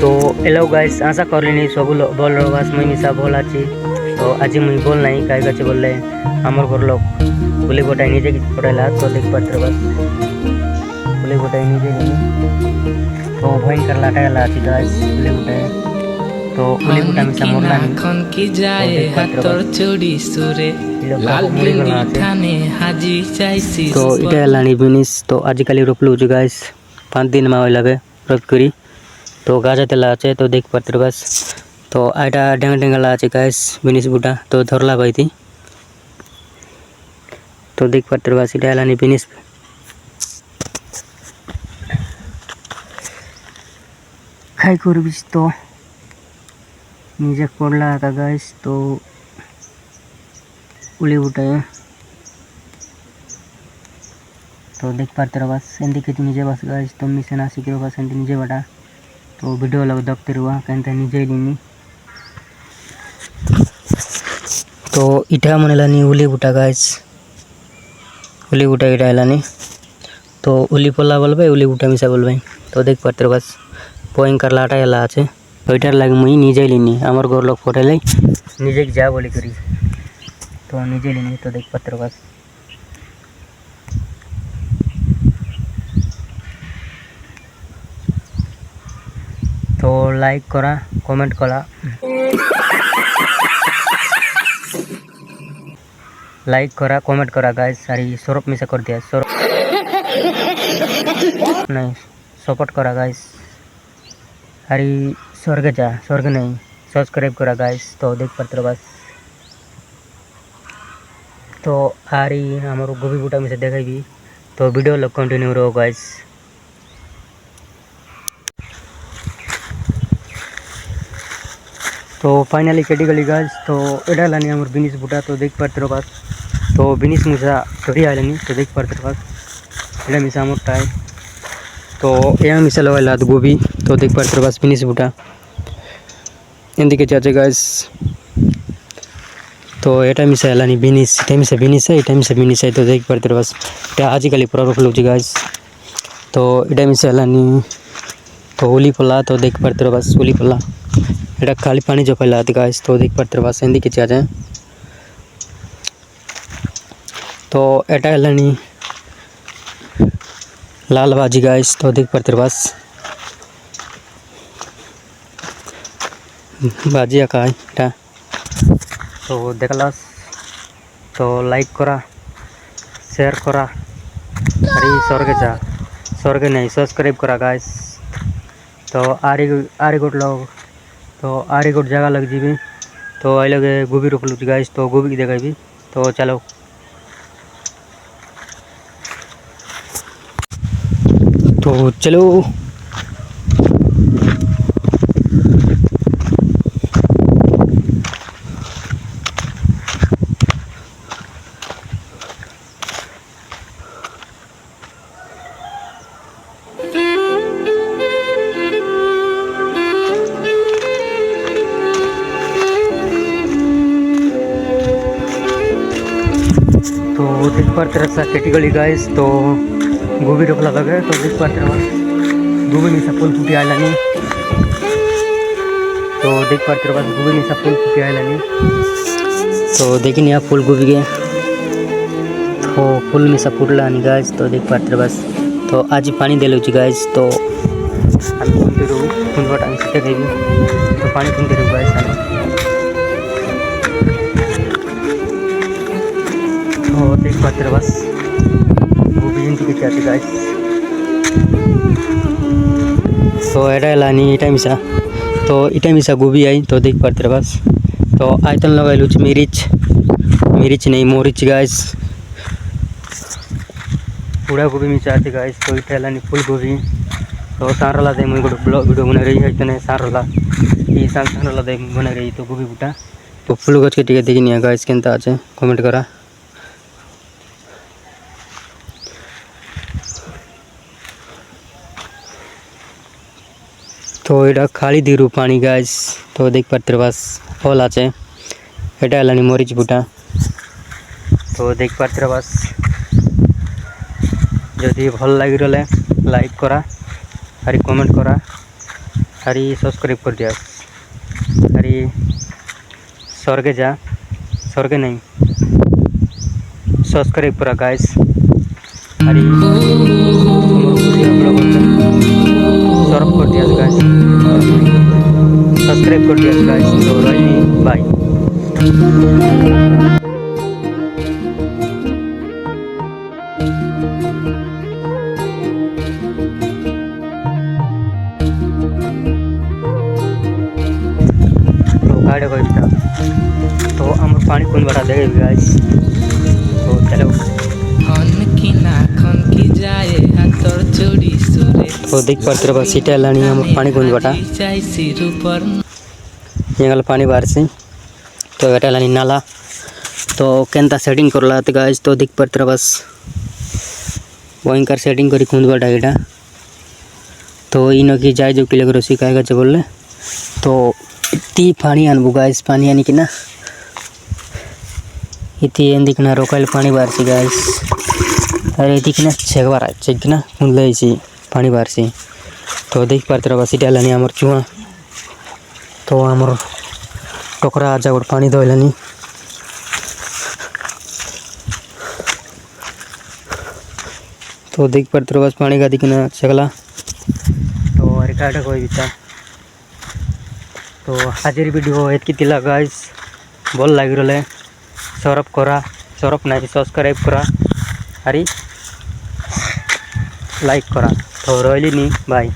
तो hello guys, आशा करलिनी सब भल रहास मुई मिसा भल अच्छी। तो आज मुई बोल नहीं कहीं अच्छे बोलले आमर घर लोग पुली गोटाई निजे पड़ेला। तो देख पात्र बस पुली गोटाई निजे तो भयंकर लाटा गला अच्छी गाइस पुली गोटाई। तो पुली गोटा मिसा मोरला नहीं की जाए हाथर चोरी सुरे लाल बिंदी थाने हाजी चाइसी। तो इटा लानी बिनिस तो आजिकाली रोपलु गाइस 5 दिन में लगे रोप करी। तो गाजा तेला आचे तो देख पात्र बस। तो आटा डेंगा डेंगा आचे गाइस बिनिस बुटा तो धरला भाई थी। तो देख पात्र बस इटा लानी बिनिस खाई कर बिस तो निजे पड़ला था गाइस। तो उली बुटा तो देख पात्र बस एंदी के निजे बस गाइस तो मिसे ना सीखे बस एंदी निजे बटा। तो वीडियो लग दखते रुआ कहते निजे लिनी। तो इटा मन लानी उली बुटा गाइस उली बुटा इटा लानी। तो उली पल्ला बोल भाई उली बुटा मिसा बोल भाई। तो देख पात्र बस भयंकर लाटा गला आचे तो इटार लगे मुई निजे लिनी आमर घर लोग पटेले निजे जा बोली करी तो निजे लिनी। तो देख पात्र बस तो लाइक करा कमेंट करा लाइक करा कमेंट करा गाइस। सारी सरप मिसा कर दिया सरप नहीं सपोर्ट करा गाइस। अरे स्वर्ग जा स्वर्ग नहीं सब्सक्राइब करा गाइस। तो देख पात्र बस तो आरी हमार गोभी बूटा में से देखेगी तो वीडियो लोग कंटिन्यू रहो गाइस। तो फाइनली केटी गली गाइस तो एडा लानी हमार बिनिस बूटा। तो देख पात्र बस तो बिनिस मुसा थोड़ी आलानी। तो देख पात्र बस एडा मिसा मोटा है तो यहाँ मिसा लगा गोभी। तो देख पात्र बस बिनिस बूटा एंदी के चाचे गाइस। तो एटा मिसा लानी बिनिस इटा मिसा बिनिस है इटा मिसा बिनिस है। तो देख पात्र बस इटा आजिकाली पूरा रोप लो गाइस। तो इटा मिसा लानी तो उली पल्ला। तो देख पात्र बस उली पल्ला एटा खाली पानी जो पहला गाइस। तो देख पात्र बस एंदी के चाचे तो एटा लानी लाल बाजी गाइस। तो देख पात्र बस बाजी का इटा तो देखलास तो लाइक करा शेयर करा अरे स्वर्ग नहीं सब्सक्राइब करा गाइस। तो आरी गोट लोग तो आरी गोट जगह लग जी तो आई लगे गोभी रोप लू गाइस। तो गोभी की देखा भी तो चलो तो चलो तो देख पात्र सा कैटेगरी गाइस। तो गोभी रोपला लगे तो देख पात्र गोभी में सब फूल फूटी आलानी। तो देख पात्र बस गोभी में सब फूल फूटी आलानी। तो देखिए यहाँ फूल गोभी के तो फूल में सब फूटला नहीं गाइस। तो देख पात्र बस तो आज पानी दे लो गाइस। तो फूलते रहूँ फूल टाइम से देगी तो पानी फूलते रहूँ गाइस। तो देख पात्र बस गोभी जिंदगी के चाहते गाइस। तो एडा लानी इटा मिसा गोभी आई। तो देख पात्र बस तो आयतन लगाइलु मिरिच नहीं मोरिच गाइस पूरा गोभी मिसा आते गाइस। तो इटा लानी फुल गोभी तो सारला दे मुझे ब्लॉग वीडियो बना रही है इतने सारला ये सारला दे बना रही तो गोभी बूटा तो फुल गच के टिके देखी गाइस केनता आचे कमेंट करा। तो एटा खाली दीरू पानी गाइस। तो देख पात्र बस फल आचे एटा लानी मरीच बूटा। तो देख पात्र बस जदि भल लगी रहा लाइक करा आरी कमेंट करा आरी सब्सक्राइब कर दिया आरी स्वर्गे जा स्वर्गे नहीं सब्सक्राइब करा गाइस आरी सर्व कर दिया गाइस सब्सक्राइब कर दिया गाइस तो रही बाय। गाड़ी को तो हम पानी कौन बड़ा देगा गाइस तो चलो तो देख पाते रहो सीटा लानी हम पानी कौन बटा ये पानी बाहर से तो बेटा लानी नाला तो केंता सेटिंग करला तो गाइस तो देख पाते रहो बस वहीं सेटिंग करी कौन बटा एटा तो इन की जाए जो किलो रोसी काय का बोले तो इतनी पानी अनबू गाइस पानी आनी कि ना इतनी एंदिकना रोकाल पानी बाहर से गाइस अरे दिखना छेकबार चेकना कुंडले पानी बाहर से तो देख पाते रहो सीटा लानी आमर चुआ तो आमर टोकरा आज गोटे पानी दौलानी तो देख पाते रहो बस पानी का दिखना छेकला तो अरे काटा कोई बीता तो हाजिर वीडियो एतकी थिला गाइस भल लगी रहा सरफ करा सरफ नहीं सब्सक्राइब करा अरे लाइक करा तो रही बाय।